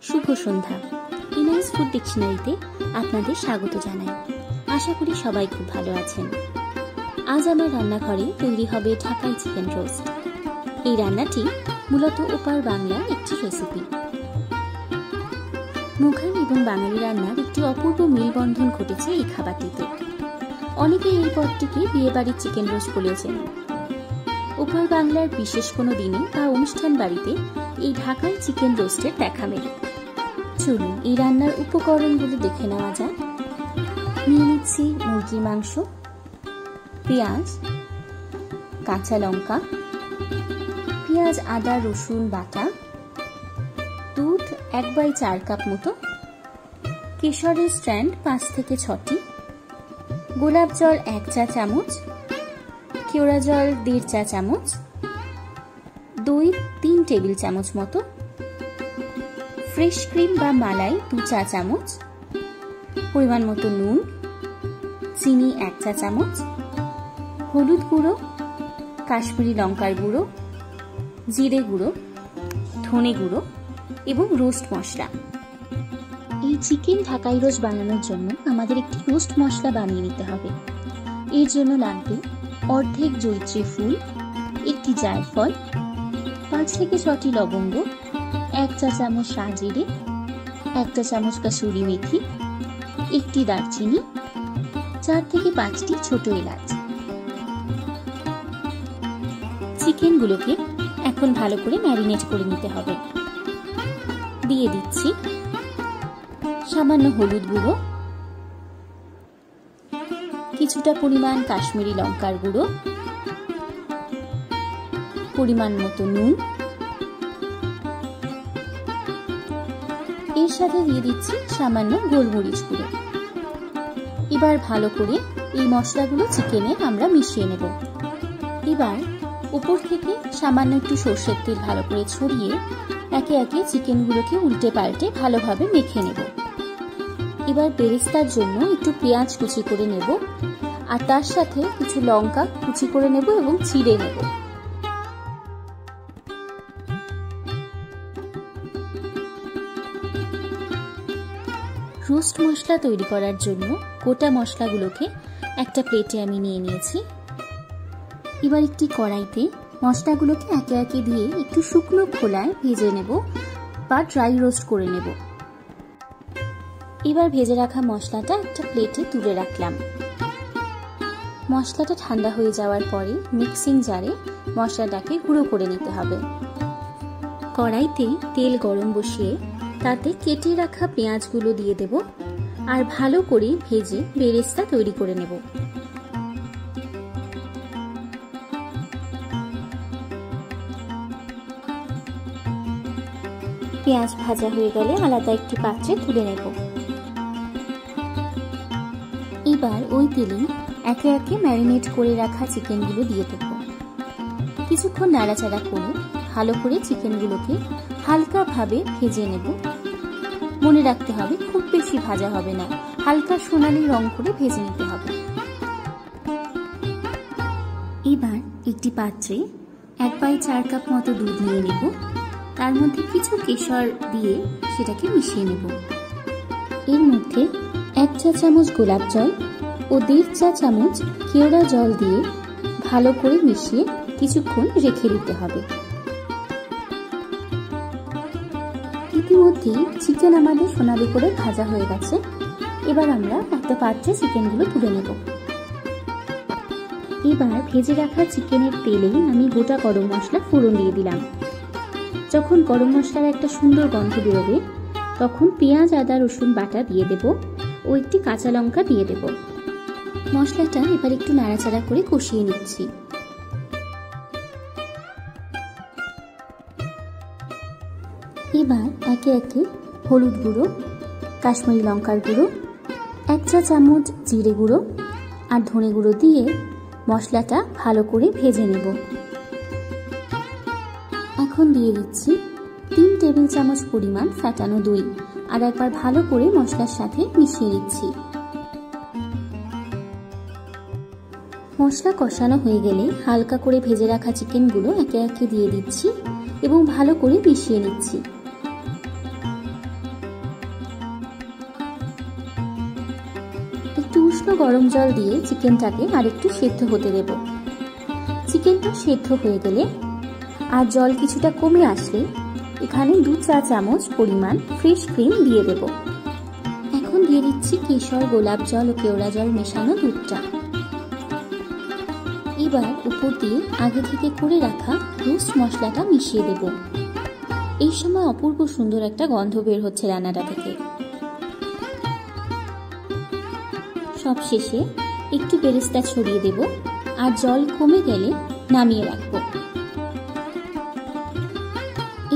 শুভ সন্ধ্যা। ইনাইস food ডিকশনারিতে আপনাদের স্বাগত জানাই। আশা করি সবাই খুব ভালো আছেন। আজ আমার রান্নাঘরে তৈরি হবে ঢাকাই চিকেন রোস্ট। এই রান্নাটি মূলত ওপার বাংলার একটি রেসিপি। মুঘল এবং বাঙালি রান্নার একটি অপূর্ব মেলবন্ধন ঘটেছে এই খাবারটিতে। অনেকে এই পদটিকে বিয়েবাড়ির চিকেন রোস্ট বলেও চেনেন। ওপার বাংলার বিশেষ কোনো দিনে বা অনুষ্ঠান বাড়িতে এই ঢাকাই চিকেন রোস্টের দেখা মেলে। চলুন এই রান্নার উপকরণগুলো দেখে নেওয়া যাক। নিয়ে নিচ্ছি মুরগির মাংস, পেঁয়াজ, কাঁচা লঙ্কা, পেঁয়াজ আদা রসুন বাটা, দুধ 1/4 কাপ মতো, কেশরের স্ট্র্যান্ড 5 থেকে 6টি, গোলাপ জল 1 চা চামচ, কেওড়া জল 1.5 চা চামচ, দই 3 টেবিল চামচ মতো, ফ্রেশ ক্রিম বা মালাই 2 চা চামচ, পরিমাণ মতো নুন, চিনি 1 চা চামচ, হলুদ গুঁড়ো, কাশ্মীরি লঙ্কার গুঁড়ো, জিরে গুঁড়ো, ধনে গুঁড়ো এবং রোস্ট মশলা। এই চিকেন ঢাকাই রোস্ট বানানোর জন্য আমাদের একটি রোস্ট মশলা বানিয়ে নিতে হবে। এর জন্য লাগবে অর্ধেক জয়িত্রী ফুল, একটি জায়ফল, 5 থেকে 6টি লবঙ্গ, 1 চা চামচ শাহজিরে, 1 চা চামচ কাসুরি মেথি, একটি দারচিনি, 4 থেকে 5টি ছোট এলাচ। চিকেনগুলোকে এখন ভালো করে ম্যারিনেট করে নিতে হবে। দিয়ে দিচ্ছি সামান্য হলুদ গুঁড়ো, কিছুটা পরিমাণ কাশ্মীরি লঙ্কার গুঁড়ো, পরিমাণ মতো নুন, এর সাথে দিয়ে দিচ্ছি সামান্য গোলমরিচ গুঁড়ো। এবার ভালো করে এই মশলাগুলো চিকেনে আমরা মিশিয়ে নেব। এবার উপর থেকে সামান্য একটু সরষের তেল ভালো করে ছড়িয়ে একে একে চিকেনগুলোকে উল্টে পাল্টে ভালোভাবে মেখে নেব। এবার বেরেস্তার জন্য একটু পেঁয়াজ কুচি করে নেব, আর তার সাথে কিছু লঙ্কা কুচি করে নেব এবং চিড়ে নেব। রোস্ট মশলা তৈরি করার জন্য গোটা মশলাগুলোকে একটা প্লেটে আমি নিয়ে নিয়েছি। এবার একটি কড়াইতে মশলাগুলোকে একে একে দিয়ে একটু শুকনো খোলায় ভেজে নেব বা ড্রাই রোস্ট করে নেব। এবার ভেজে রাখা মশলাটা একটা প্লেটে তুলে রাখলাম। মশলাটা ঠান্ডা হয়ে যাওয়ার পরে মিক্সিং জারে মশলাটাকে গুঁড়ো করে নিতে হবে। কড়াইতে তেল গরম বসিয়ে তাতে কেটে রাখা পেঁয়াজগুলো দিয়ে দেব আর ভালো করে ভেজে বেরেস্তা তৈরি করে নেব। পেঁয়াজ ভাজা হয়ে গেলে আলাদা একটি পাত্রে তুলে নেব। এবার ওই তেলে একে একে ম্যারিনেট করে রাখা চিকেনগুলো দিয়ে দেব। কিছুক্ষণ নাড়াচাড়া করে ভালো করে চিকেনগুলোকে হালকাভাবে ভেজে নেব। মনে রাখতে হবে খুব বেশি ভাজা হবে না, হালকা সোনালি রং করে ভেজে নিতে হবে। এবার একটি পাত্রে 1/4 কাপ মতো দুধ নিয়ে নেব, তার মধ্যে কিছু কেশর দিয়ে সেটাকে মিশিয়ে নেব। এর মধ্যে 1 চা চামচ গোলাপ জল ও 1.5 চা চামচ কেওড়া জল দিয়ে ভালো করে মিশিয়ে কিছুক্ষণ রেখে দিতে হবে। ইতিমধ্যেই চিকেন আমাদের সোনালি করে ভাজা হয়ে গেছে। এবার আমরা একটা পাত্রে চিকেনগুলো তুলে নেব। এবার ভেজে রাখা চিকেনের তেলেই আমি গোটা গরম মশলা ফোড়ন দিয়ে দিলাম। যখন গরম মশলার একটা সুন্দর গন্ধ বেরোবে তখন পেঁয়াজ আদা রসুন বাটা দিয়ে দেব ও একটি কাঁচা লঙ্কা দিয়ে দেব। মশলাটা এবার একটু নাড়াচাড়া করে কষিয়ে নিচ্ছি। এবার একে একে হলুদ গুঁড়ো, কাশ্মীরি লঙ্কার গুঁড়ো, 1 চা চামচ জিরে গুঁড়ো আর ধনে গুঁড়ো দিয়ে মশলাটা ভালো করে ভেজে নেব। এখন দিয়ে দিচ্ছি 3 টেবিল চামচ পরিমাণ ফ্যাটানো দই আর একবার ভালো করে মশলার সাথে মিশিয়ে নিচ্ছি। মশলা কষানো হয়ে গেলে হালকা করে ভেজে রাখা চিকেনগুলো একে একে দিয়ে দিচ্ছি এবং ভালো করে মিশিয়ে নিচ্ছি। উষ্ণ গরম জল দিয়ে চিকেনটাকে আরেকটু সেদ্ধ হতে দেব। চিকেনটা সেদ্ধ হয়ে গেলে আর জল কিছুটা কমে আসলে এখানে 2 চা চামচ পরিমাণ ফ্রেশ ক্রিম দিয়ে দেব। এখন দিয়ে দিচ্ছি কেশর, গোলাপ জল ও কেওড়া জল মেশানো দুধটা। এবার উপর দিয়ে আগে থেকে করে রাখা রোস্ট মশলাটা মিশিয়ে দেব। এই সময় অপূর্ব সুন্দর একটা গন্ধ বের হচ্ছে রান্নাটা থেকে। সব শেষে একটু বেরেস্তা ছড়িয়ে দেব আর জল কমে গেলে নামিয়ে রাখবো।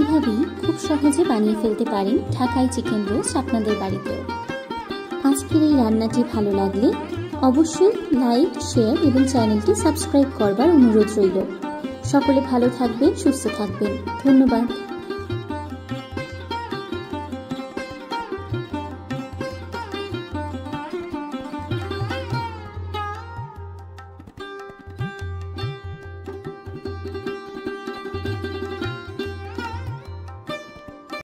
এভাবেই খুব সহজে বানিয়ে ফেলতে পারেন ঢাকাই চিকেন রোস্ট আপনাদের বাড়িতেও। আজকের এই রান্নাটি ভালো লাগলে অবশ্যই লাইক, শেয়ার এবং চ্যানেলটি সাবস্ক্রাইব করবার অনুরোধ রইল। সকলে ভালো থাকবেন, সুস্থ থাকবেন। ধন্যবাদ।